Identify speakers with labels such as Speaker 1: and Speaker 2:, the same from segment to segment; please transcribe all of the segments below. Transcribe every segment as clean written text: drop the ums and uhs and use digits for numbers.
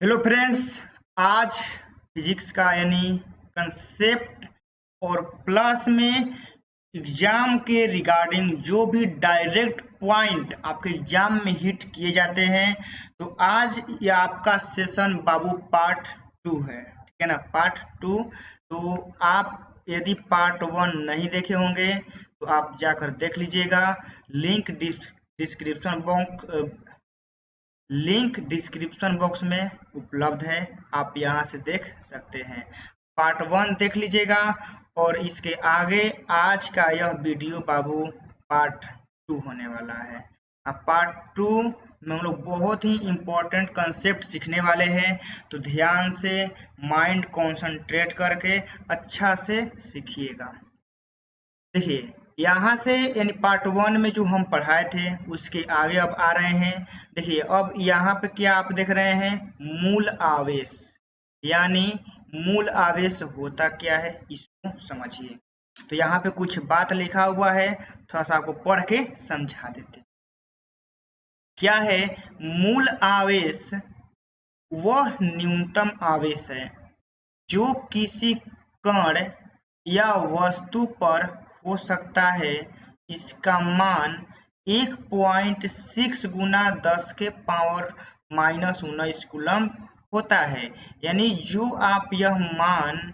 Speaker 1: Hello friends, आज physics का यानी कंसेप्ट और प्लस में एग्जाम के रिगार्डिंग जो भी डायरेक्ट पॉइंट आपके एग्जाम में हिट किए जाते हैं, तो आज ये आपका सेशन बाबू पार्ट 2 है। ठीक है ना, पार्ट 2। तो आप यदि पार्ट 1 नहीं देखे होंगे तो आप जाकर देख लीजिएगा। लिंक डिस्क्रिप्शन बॉक्स में उपलब्ध है, आप यहां से देख सकते हैं। पार्ट 1 देख लीजिएगा और इसके आगे आज का यह वीडियो बाबू पार्ट 2 होने वाला है। अब पार्ट 2 में हम लोग बहुत ही इम्पोर्टेंट कंसेप्ट सीखने वाले हैं, तो ध्यान से माइंड कंसंट्रेट करके अच्छा से सीखिएगा। देखिए, यहाँ से यानी पार्ट 1 में जो हम पढ़ाए थे उसके आगे अब आ रहे हैं। देखिए, अब यहाँ पे क्या आप देख रहे हैं, मूल आवेश। यानी मूल आवेश होता क्या है, इसको समझिए। तो यहाँ पे कुछ बात लिखा हुआ है, थोड़ा सा आपको पढ़ के समझा देते। क्या है मूल आवेश? वह न्यूनतम आवेश है जो किसी कण या वस्तु पर हो सकता है। इसका मान 1.6 गुना 10 के पावर -19 कूलम्ब होता है। यानी जो आप यह मान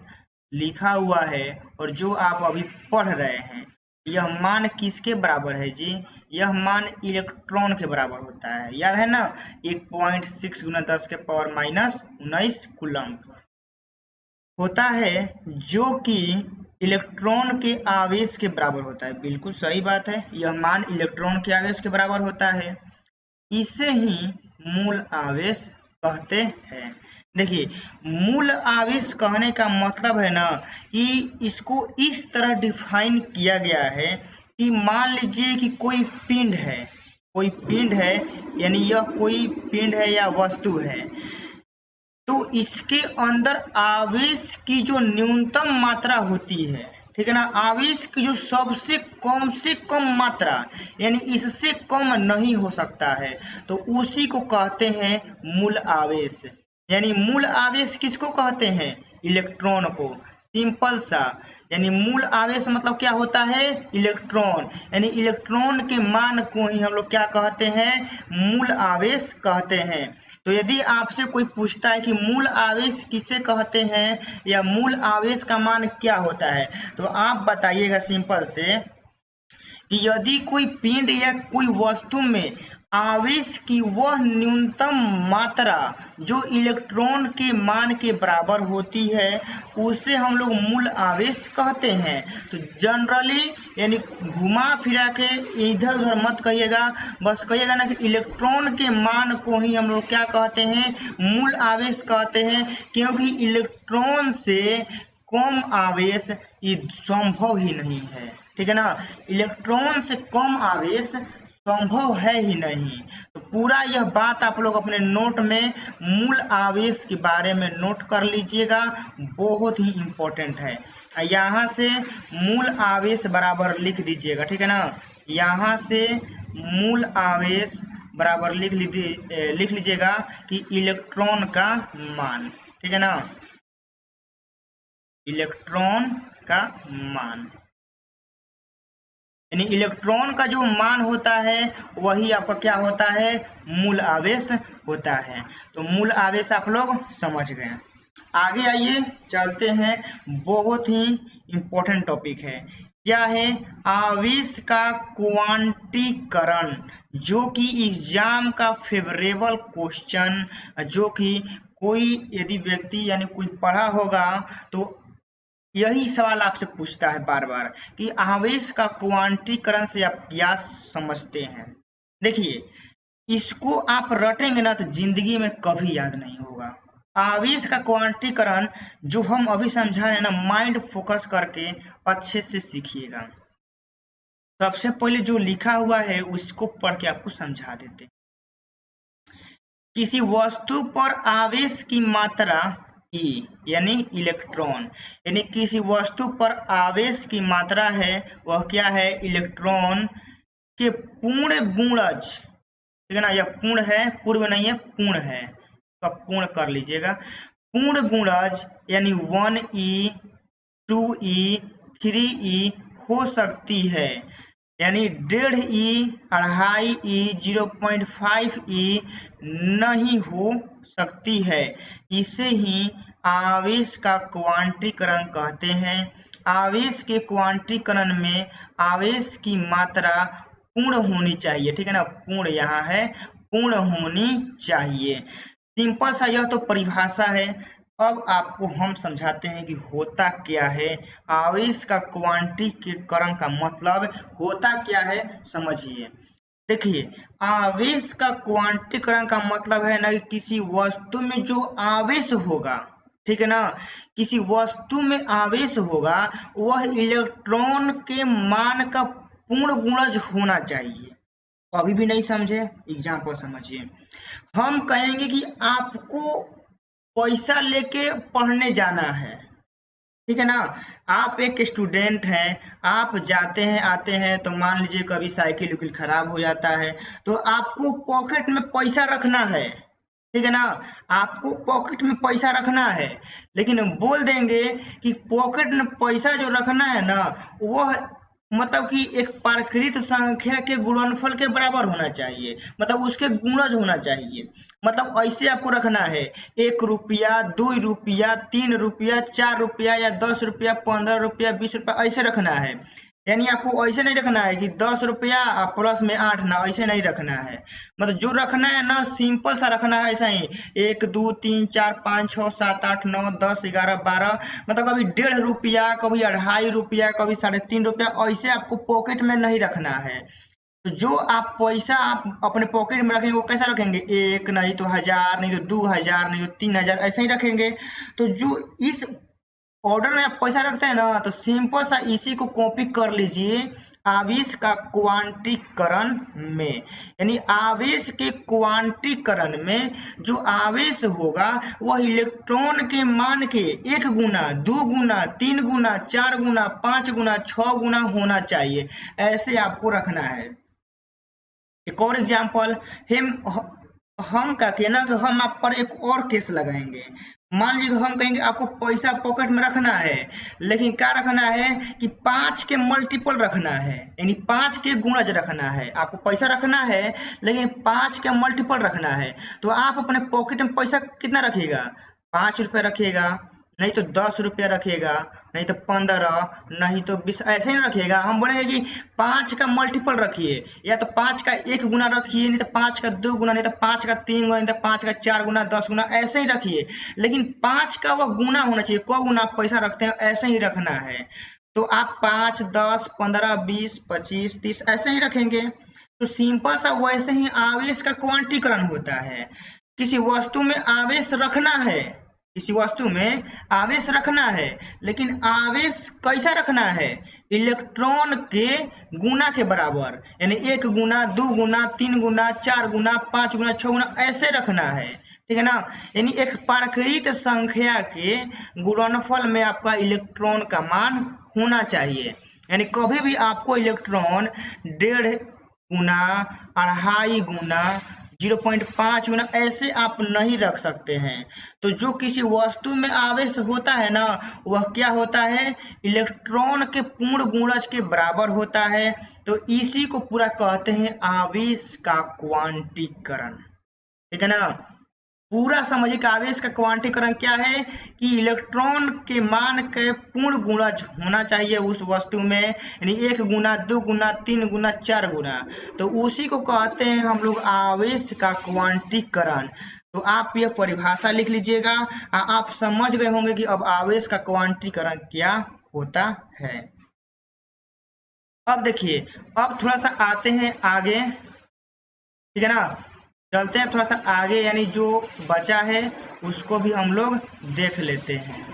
Speaker 1: लिखा हुआ है और जो आप अभी पढ़ रहे हैं, यह मान किसके बराबर है जी? यह मान इलेक्ट्रॉन के बराबर होता है। याद है ना, 1.6 गुना 10 के पावर -19 कूलम्ब होता है, जो कि इलेक्ट्रॉन के आवेश के बराबर होता है। बिल्कुल सही बात है, यह मान इलेक्ट्रॉन के आवेश के बराबर होता है। इसे ही मूल आवेश कहते हैं। देखिए, मूल आवेश कहने का मतलब है ना कि इसको इस तरह डिफाइन किया गया है कि मान लीजिए कि कोई पिंड है, यानी यह कोई पिंड है या वस्तु है, तो इसके अंदर आवेश की जो न्यूनतम मात्रा होती है, ठीक है ना, आवेश की जो सबसे कम से कम मात्रा, यानी इससे कम नहीं हो सकता है, तो उसी को कहते हैं मूल आवेश। यानी मूल आवेश किसको कहते हैं? इलेक्ट्रॉन को। सिंपल सा, यानी मूल आवेश मतलब क्या होता है? इलेक्ट्रॉन। यानी इलेक्ट्रॉन के मान को ही हम लोग क्या कहते हैं? मूल आवेश कहते हैं। तो यदि आपसे कोई पूछता है कि मूल आवेश किसे कहते हैं या मूल आवेश का मान क्या होता है, तो आप बताइएगा सिंपल से कि यदि कोई पिंड या कोई वस्तु में आवेश की वह न्यूनतम मात्रा जो इलेक्ट्रॉन के मान के बराबर होती है, उसे हम लोग मूल आवेश कहते हैं। तो जनरली यानी घुमा फिरा के इधर उधर मत कहिएगा, बस कहिएगा ना कि इलेक्ट्रॉन के मान को ही हम लोग क्या कहते हैं? मूल आवेश कहते हैं, क्योंकि इलेक्ट्रॉन से कम आवेश ये संभव ही नहीं है। ठीक है ना, इलेक्ट्रॉन से कम आवेश संभव है ही नहीं। तो पूरा यह बात आप लोग अपने नोट में मूल आवेश के बारे में नोट कर लीजिएगा, बहुत ही इम्पोर्टेंट है। यहाँ से मूल आवेश बराबर लिख दीजिएगा, ठीक है ना। यहाँ से मूल आवेश बराबर लिख लीजिएगा कि इलेक्ट्रॉन का मान, ठीक है ना, इलेक्ट्रॉन का मान, यानी इलेक्ट्रॉन का जो मान होता है वही आपका क्या होता है? मूल आवेश होता है। तो मूल आवेश आप लोग समझ गए। आगे आइए चलते हैं, बहुत ही इंपॉर्टेंट टॉपिक है। क्या है? आवेश का क्वांटीकरण, जो कि एग्जाम का फेवरेबल क्वेश्चन, जो कि कोई यदि व्यक्ति यानी कोई पढ़ा होगा तो यही सवाल आपसे पूछता है बार बार कि आवेश का क्वांटीकरण से आप क्या समझते हैं। देखिए, इसको आप रटेंगे ना तो जिंदगी में कभी याद नहीं होगा। आवेश का क्वांटीकरण जो हम अभी समझा रहे हैं ना, माइंड फोकस करके अच्छे से सीखिएगा। सबसे पहले जो लिखा हुआ है उसको पढ़ के आपको समझा देते। किसी वस्तु पर आवेश की मात्रा E यानी इलेक्ट्रॉन, यानी किसी वस्तु पर आवेश की मात्रा है वह क्या है? इलेक्ट्रॉन के पूर्ण गुणज, ठीक है ना, यह पूर्ण है, पूर्व नहीं है, पूर्ण है, का पूर्ण कर लीजिएगा। पूर्ण गुणज यानी 1e 2e 3e हो सकती है, यानी 1.5e 2.5e 0.5e नहीं हो सकती है। इसे ही आवेश का क्वांटीकरण कहते हैं। आवेश के क्वांटीकरण में आवेश की मात्रा पूर्ण होनी चाहिए, ठीक है ना, पूर्ण यहाँ है, पूर्ण होनी चाहिए। सिंपल सा यह तो परिभाषा है। अब आपको हम समझाते हैं कि होता क्या है, आवेश का क्वांटीकरण का मतलब होता क्या है, समझिए। देखिए, आवेश का क्वांटीकरण का मतलब है ना कि किसी वस्तु में जो आवेश होगा, ठीक है ना, किसी वस्तु में आवेश होगा वह इलेक्ट्रॉन के मान का पूर्ण गुणज होना चाहिए। अभी भी नहीं समझे, एग्जाम्पल समझिए। हम कहेंगे कि आपको पैसा लेके पढ़ने जाना है, ठीक है ना, आप एक स्टूडेंट हैं, आप जाते हैं आते हैं, तो मान लीजिए कभी साइकिल उकिल खराब हो जाता है, तो आपको पॉकेट में पैसा रखना है, ठीक है ना, आपको पॉकेट में पैसा रखना है। लेकिन बोल देंगे कि पॉकेट में पैसा जो रखना है ना, वह मतलब कि एक प्राकृत संख्या के गुणनफल के बराबर होना चाहिए, मतलब उसके गुणज होना चाहिए। मतलब ऐसे आपको रखना है, 1 रुपया, 2 रुपया, 3 रुपया, 4 रुपया या 10 रुपया, 15 रुपया, 20 रुपया, ऐसे रखना है। यानी आपको ऐसे नहीं रखना है कि 10 रुपया प्लस में 8 ना, ऐसे नहीं रखना है। मतलब जो रखना है ना, सिंपल सा रखना है, ऐसा ही 1 2 3 4 5 6 7 8 9 10 11 12, मतलब कभी 1.5 रुपया, कभी 2.5 रुपया, कभी 3.5 रुपया, ऐसे आपको पॉकेट में नहीं रखना है। तो जो आप पैसा आप अपने पॉकेट में रखेंगे वो कैसा रखेंगे, 1 नहीं तो 1000, नहीं तो 2000, नहीं तो 3000, ऐसे ही रखेंगे। तो जो इस ऑर्डर में आप पैसा रखते हैं ना, तो सिंपल सा इसी को कॉपी कर लीजिए आवेश का क्वांटीकरण में। यानी आवेश के क्वांटीकरण में जो आवेश होगा वह इलेक्ट्रॉन के मान के 1 गुना, 2 गुना, 3 गुना, 4 गुना, 5 गुना, 6 गुना होना चाहिए, ऐसे आपको रखना है। एक और एग्जाम्पल, हम क्या कहना कि हम आप पर एक और केस लगाएंगे। मान लीजिए हम कहेंगे आपको पैसा पॉकेट में रखना है, लेकिन क्या रखना है कि 5 के मल्टीपल रखना है, यानी 5 के गुणज रखना है। आपको पैसा रखना है लेकिन 5 के मल्टीपल रखना है। तो आप अपने पॉकेट में पैसा कितना रखिएगा, 5 रुपये रखिएगा, नहीं तो 10 रुपया रखिएगा, नहीं तो 15, नहीं तो 20, ऐसे ही रखिएगा। हम बोलेंगे कि 5 का मल्टीपल रखिए, या तो 5 का 1 गुना रखिए, नहीं तो 5 का 2 गुना, नहीं तो 5 का 3 गुना, नहीं तो 5 का 4 गुना, 10 गुना, ऐसे ही रखिए। लेकिन 5 का वह गुना होना चाहिए, कौ गुना आप पैसा रखते हैं ऐसे ही रखना है। तो आप 5 10 15 20 25 30 ऐसे ही रखेंगे। तो सिंपल सा वैसे ही आवेश का क्वांटीकरण होता है। किसी वस्तु में आवेश रखना है, किसी वस्तु में आवेश रखना है, लेकिन आवेश कैसा रखना है, इलेक्ट्रॉन के गुना के बराबर, यानी 1 गुना, 2 गुना, 3 गुना, 4 गुना, 5 गुना, 6 गुना, ऐसे रखना है, ठीक है ना। यानी एक प्राकृत संख्या के गुणनफल में आपका इलेक्ट्रॉन का मान होना चाहिए। यानी कभी भी आपको इलेक्ट्रॉन 1.5 गुना, 2.5 गुना, 0.5 गुना ऐसे आप नहीं रख सकते हैं। तो जो किसी वस्तु में आवेश होता है ना, वह क्या होता है, इलेक्ट्रॉन के पूर्ण गुणज के बराबर होता है। तो इसी को पूरा कहते हैं आवेश का क्वांटीकरण, ठीक है ना। पूरा समझिए कि आवेश का क्वांटीकरण क्या है, कि इलेक्ट्रॉन के मान के पूर्ण गुणज होना चाहिए उस वस्तु में, यानी 1 गुना, 2 गुना, 3 गुना, 4 गुना। तो उसी को कहते हैं हम लोग आवेश का क्वांटीकरण। तो आप यह परिभाषा लिख लीजिएगा, आप समझ गए होंगे कि अब आवेश का क्वांटीकरण क्या होता है। अब देखिए, अब थोड़ा सा आते हैं आगे, ठीक है ना, चलते हैं थोड़ा सा आगे, यानी जो बचा है उसको भी हम लोग देख लेते हैं।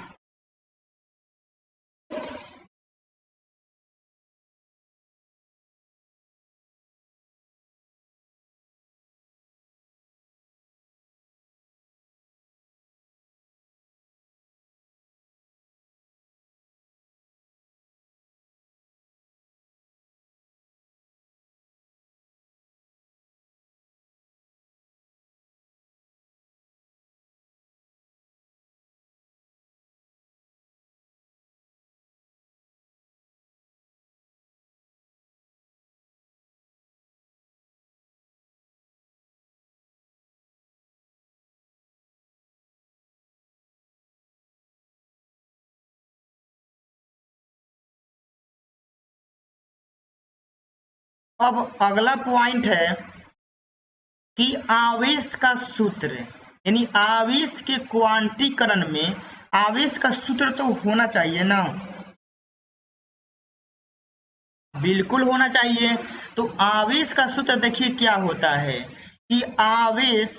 Speaker 1: अब अगला पॉइंट है कि आवेश का सूत्र, यानी आवेश के क्वांटीकरण में आवेश का सूत्र तो होना चाहिए ना, बिल्कुल होना चाहिए। तो आवेश का सूत्र देखिए क्या होता है कि आवेश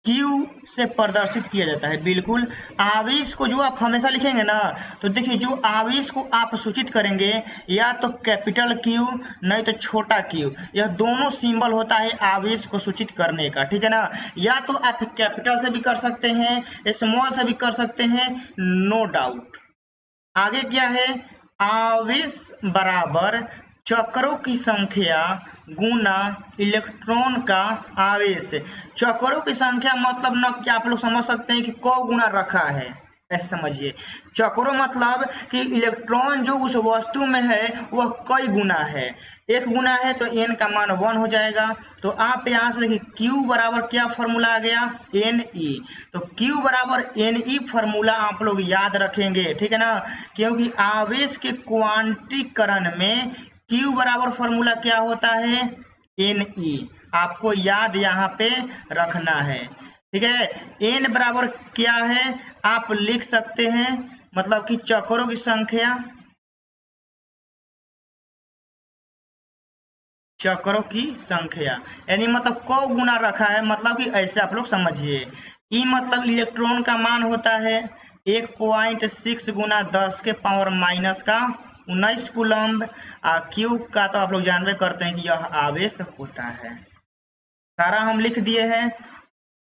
Speaker 1: Q से प्रदर्शित किया जाता है। बिल्कुल, आवेश को जो आप हमेशा लिखेंगे ना, तो देखिए जो आवेश को आप सूचित करेंगे या तो कैपिटल Q नहीं तो छोटा q, यह दोनों सिंबल होता है आवेश को सूचित करने का, ठीक है ना। या तो आप कैपिटल से भी कर सकते हैं, स्मॉल से भी कर सकते हैं, नो डाउट। आगे क्या है, आवेश बराबर चक्रों की संख्या गुना इलेक्ट्रॉन का आवेश। चक्रों की संख्या मतलब ना क्या आप लोग समझ सकते हैं कि क गुना रखा है, ऐसे समझिए। चक्रों मतलब कि इलेक्ट्रॉन जो उस वस्तु में है वह कई गुना है, एक गुना है तो n का मान 1 हो जाएगा। तो आप यहाँ से देखिए Q बराबर क्या फॉर्मूला आ गया, Ne। तो Q बराबर Ne फॉर्मूला आप लोग याद रखेंगे, ठीक है ना, क्योंकि आवेश के क्वांटीकरण में Q बराबर फॉर्मूला क्या होता है, Ne। आपको याद यहाँ पे रखना है, ठीक है। n बराबर क्या है आप लिख सकते हैं, मतलब कि चक्रों की संख्या, चक्रों की संख्या, यानी मतलब क गुना रखा है, मतलब कि ऐसे आप लोग समझिए। ई मतलब इलेक्ट्रॉन का मान होता है 1.6 गुना 10 के पावर माइनस का 19 कूलम्ब। क्यू का तो आप लोग जानबे करते हैं कि यह आवेश होता है। सारा हम लिख दिए हैं।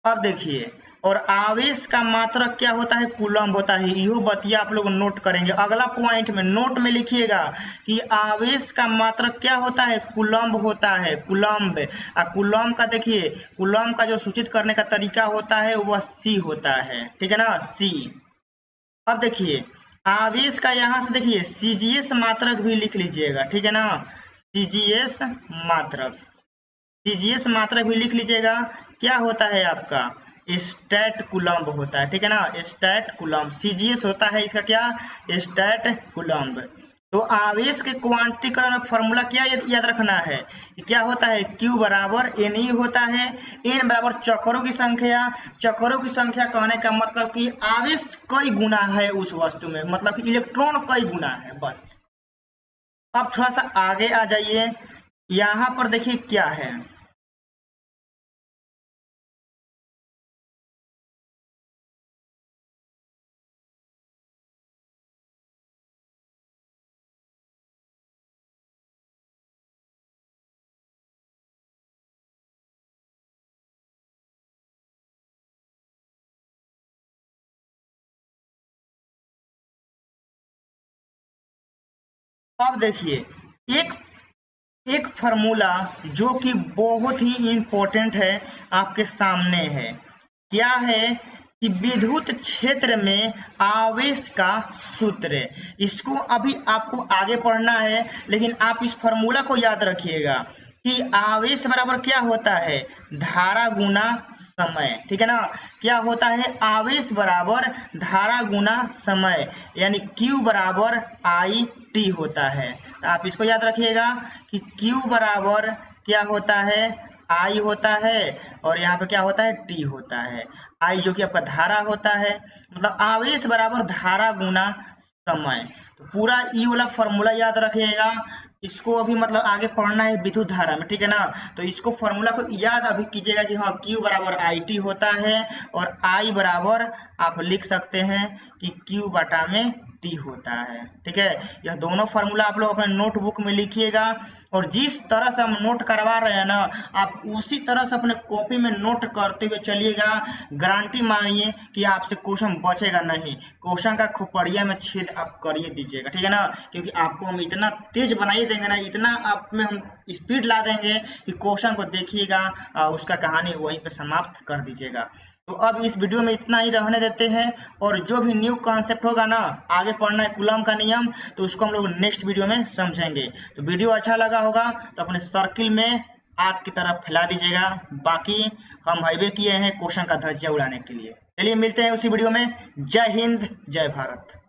Speaker 1: अब देखिए, और आवेश का मात्रक क्या होता है, कूलम्ब होता है। इहो बतिया आप लोग नोट करेंगे, अगला पॉइंट में नोट में लिखिएगा कि आवेश का मात्रक क्या होता है, कूलम्ब होता है, कूलम्ब। कूलम्ब का देखिए, कूलम्ब का जो सूचित करने का तरीका होता है वह सी होता है, ठीक है ना, सी। अब देखिए आवेश का यहाँ से देखिए सीजीएस मात्रक भी लिख लीजिएगा, ठीक है ना, सीजीएस मात्रक, सीजीएस मात्रक भी लिख लीजिएगा। क्या होता है आपका, स्टैट कूलम्ब होता है, ठीक है ना, स्टैट कूलम्ब। सीजीएस होता है इसका क्या, स्टैट कूलम्ब। तो आवेश के क्वांटीकरण में फॉर्मूला क्या याद रखना है, क्या होता है, Q बराबर Ne होता है, n बराबर चक्रों की संख्या। चक्रों की संख्या कहने का मतलब कि आवेश कई गुना है उस वस्तु में, मतलब कि इलेक्ट्रॉन कई गुना है, बस। अब थोड़ा सा आगे आ जाइए, यहाँ पर देखिए क्या है, अब देखिए एक एक फार्मूला जो कि बहुत ही इंपॉर्टेंट है आपके सामने है। क्या है कि विद्युत क्षेत्र में आवेश का सूत्र, इसको अभी आपको आगे पढ़ना है, लेकिन आप इस फार्मूला को याद रखिएगा कि आवेश बराबर क्या होता है, धारा गुना समय, ठीक है ना। क्या होता है, आवेश बराबर धारा गुना समय, यानी Q बराबर IT होता है। आप इसको याद रखिएगा कि Q बराबर क्या होता है, I होता है, और यहाँ पे क्या होता है, T होता है। I जो कि आपका धारा होता है, मतलब आवेश बराबर धारा गुना समय। तो पूरा ई वाला फॉर्मूला याद रखिएगा, इसको अभी मतलब आगे पढ़ना है विद्युत धारा में, ठीक है ना। तो इसको फॉर्मूला को याद अभी कीजिएगा कि हाँ Q बराबर IT होता है, और I बराबर आप लिख सकते हैं कि Q बटा में T होता है, ठीक है। यह दोनों फार्मूला आप लोग अपने नोटबुक में लिखिएगा, और जिस तरह से हम नोट करवा रहे हैं ना, आप उसी तरह से अपने कॉपी में नोट करते हुए चलिएगा। गारंटी मानिए कि आपसे क्वेश्चन बचेगा नहीं, क्वेश्चन का खोपड़िया में छेद आप करिए दीजिएगा, ठीक है ना। क्योंकि आपको हम इतना तेज बनाइए देंगे ना, इतना आप में हम स्पीड ला देंगे कि क्वेश्चन को देखिएगा, उसका कहानी वहीं पे समाप्त कर दीजिएगा। तो अब इस वीडियो में इतना ही रहने देते हैं, और जो भी न्यू कॉन्सेप्ट होगा ना, आगे पढ़ना है कूलम्ब का नियम, तो उसको हम लोग नेक्स्ट वीडियो में समझेंगे। तो वीडियो अच्छा लगा होगा तो अपने सर्किल में आग की तरफ फैला दीजिएगा। बाकी हम हाईवे किए हैं क्वेश्चन का धज्जिया उड़ाने के लिए। चलिए मिलते हैं उसी वीडियो में। जय हिंद, जय भारत।